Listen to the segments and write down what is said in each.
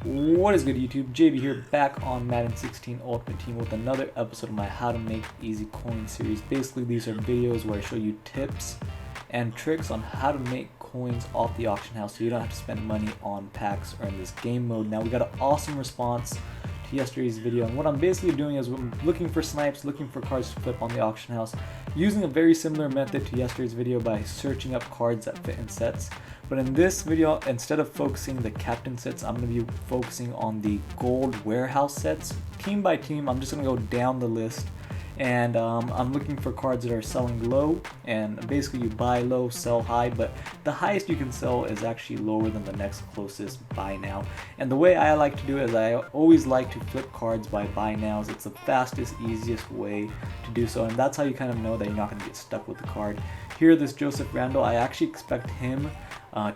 What is good, YouTube? JB here, back on Madden 16 Ultimate Team with another episode of my How to Make Easy Coin series. Basically, these are videos where I show you tips and tricks on how to make coins off the auction house so you don't have to spend money on packs or in this game mode. Now, we got an awesome response to yesterday's video, and what I'm basically doing is I'm looking for snipes, looking for cards to flip on the auction house, using a very similar method to yesterday's video by searching up cards that fit in sets. But in this video, instead of focusing the captain sets, I'm going to be focusing on the gold warehouse sets. Team by team, I'm just going to go down the list, and I'm looking for cards that are selling low, and basically you buy low, sell high, but the highest you can sell is actually lower than the next closest buy now. And the way I like to do it is I always like to flip cards by buy nows. It's the fastest, easiest way to do so, and that's how you kind of know that you're not going to get stuck with the card. Here, this Joseph Randall, I actually expect him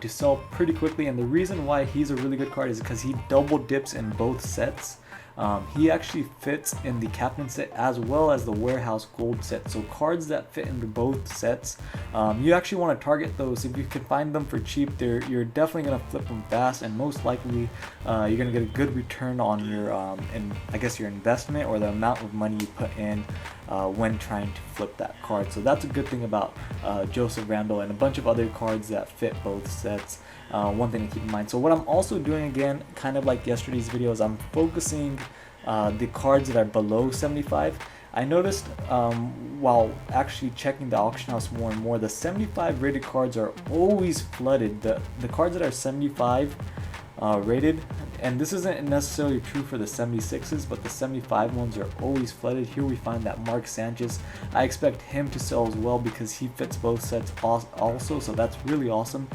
to sell pretty quickly, and the reason why he's a really good card is because he double dips in both sets. He actually fits in the captain set as well as the warehouse gold set, so cards that fit into both sets, you actually want to target those. If you can find them for cheap, you're definitely going to flip them fast, and most likely you're going to get a good return on your I guess your investment or the amount of money you put in when trying to flip that card. So that's a good thing about Joseph Randall and a bunch of other cards that fit both sets. One thing to keep in mind. So what I'm also doing, again, kind of like yesterday's video, is I'm focusing the cards that are below 75. I noticed while actually checking the auction house more and more, the 75 rated cards are always flooded. The cards that are 75 rated, and this isn't necessarily true for the 76s, but the 75 ones are always flooded. Here we find that Mark Sanchez. I expect him to sell as well because he fits both sets also, so that's really awesome.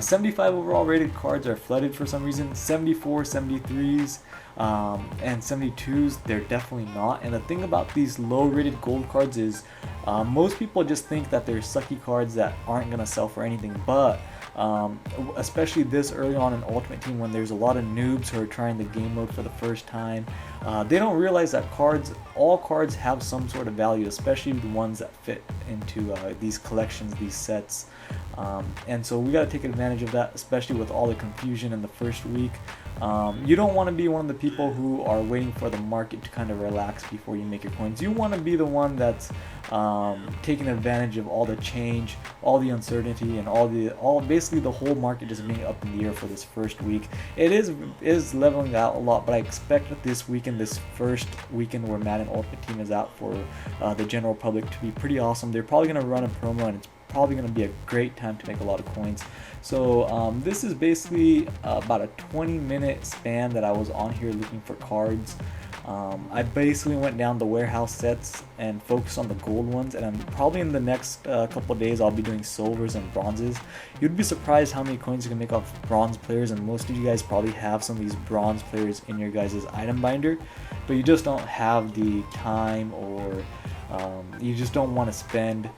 75 overall rated cards are flooded for some reason. 74, 73s, and 72s, they're definitely not. And the thing about these low rated gold cards is most people just think that they're sucky cards that aren't going to sell for anything, but especially this early on in Ultimate Team, when there's a lot of noobs who are trying the game mode for the first time, they don't realize that all cards have some sort of value, especially the ones that fit into these collections, these sets. And so we got to take advantage of that, especially with all the confusion in the first week. You don't want to be one of the people who are waiting for the market to kind of relax before you make your coins. You want to be the one that's taking advantage of all the change, all the uncertainty, and basically the whole market just being up in the air for this first week. It is leveling out a lot, but I expect that this weekend, this first weekend where Madden Ultimate Team is out for the general public, to be pretty awesome. They're probably going to run a promo, and it's probably going to be a great time to make a lot of coins. So this is basically about a 20-minute span that I was on here looking for cards. I basically went down the warehouse sets and focused on the gold ones, and I'm probably in the next couple of days I'll be doing silvers and bronzes. You'd be surprised how many coins you can make off bronze players, and most of you guys probably have some of these bronze players in your guys' item binder, but you just don't have the time, or you just don't want to spend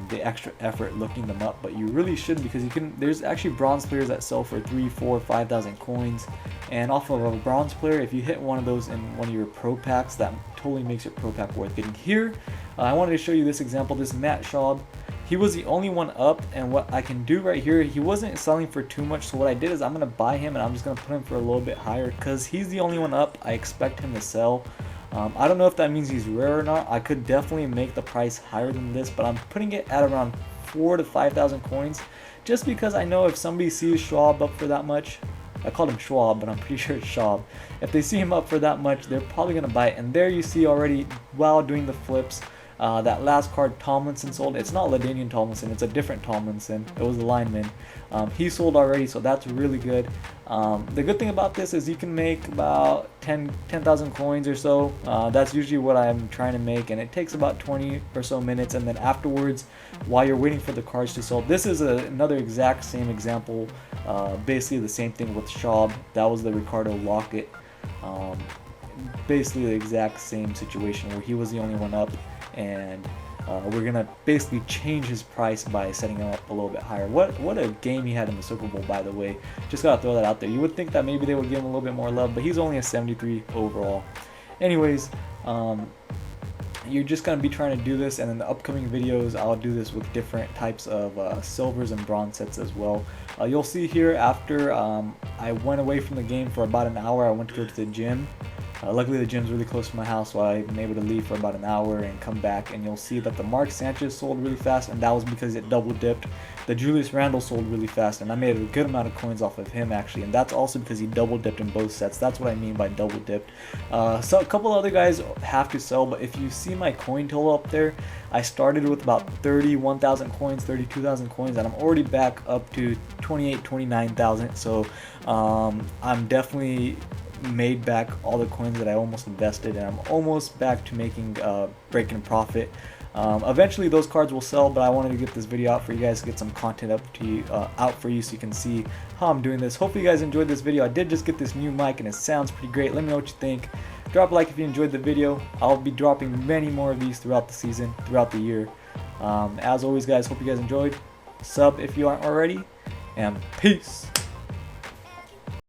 the extra effort looking them up. But you really should, because there's actually bronze players that sell for 3, 4, 5,000 coins, and off of a bronze player, if you hit one of those in one of your pro packs, that totally makes your pro pack worth getting. Here I wanted to show you this example. This Matt Schaub, he was the only one up, and what I can do right here, he wasn't selling for too much, so what I did is I'm going to buy him, and I'm just going to put him for a little bit higher because he's the only one up. I expect him to sell. I don't know if that means he's rare or not. I could definitely make the price higher than this, but I'm putting it at around 4,000 to 5,000 coins, just because I know if somebody sees Schwab up for that much, I called him Schwab, but I'm pretty sure it's Schwab. If they see him up for that much, they're probably going to buy it. And there you see already, while doing the flips, that last card Tomlinson sold. It's not LaDainian Tomlinson, it's a different Tomlinson. It was the lineman. He sold already, so that's really good. The good thing about this is you can make about 10,000 coins or so. That's usually what I'm trying to make, and it takes about 20 or so minutes. And then afterwards, while you're waiting for the cards to sell, this is another exact same example. Basically the same thing with Schaub. That was the Ricardo Lockett. Basically the exact same situation where he was the only one up, and we're gonna basically change his price by setting him up a little bit higher. What a game he had in the Super Bowl, by the way. Just gotta throw that out there. You would think that maybe they would give him a little bit more love, but he's only a 73 overall. Anyways, you're just going to be trying to do this, and in the upcoming videos I'll do this with different types of silvers and bronze sets as well. You'll see here after I went away from the game for about an hour, I went to go to the gym. Luckily the gym's really close to my house, so I've been able to leave for about an hour and come back, and you'll see that the Mark Sanchez sold really fast, and that was because it double dipped. The Julius Randle sold really fast, and I made a good amount of coins off of him actually, and that's also because he double dipped in both sets. That's what I mean by double dipped. So a couple other guys have to sell, but if you see my coin total up there, I started with about 31,000 coins, 32,000 coins, and I'm already back up to 28, 29,000. So I'm definitely made back all the coins that I almost invested, and I'm almost back to making breaking a profit. Eventually those cards will sell, but I wanted to get this video out for you guys to get some content out for you so you can see how I'm doing this. Hopefully you guys enjoyed this video. I did just get this new mic and it sounds pretty great. Let me know what you think. Drop a like if you enjoyed the video. I'll be dropping many more of these throughout the season, throughout the year. As always guys, hope you guys enjoyed. Sub if you aren't already, and peace.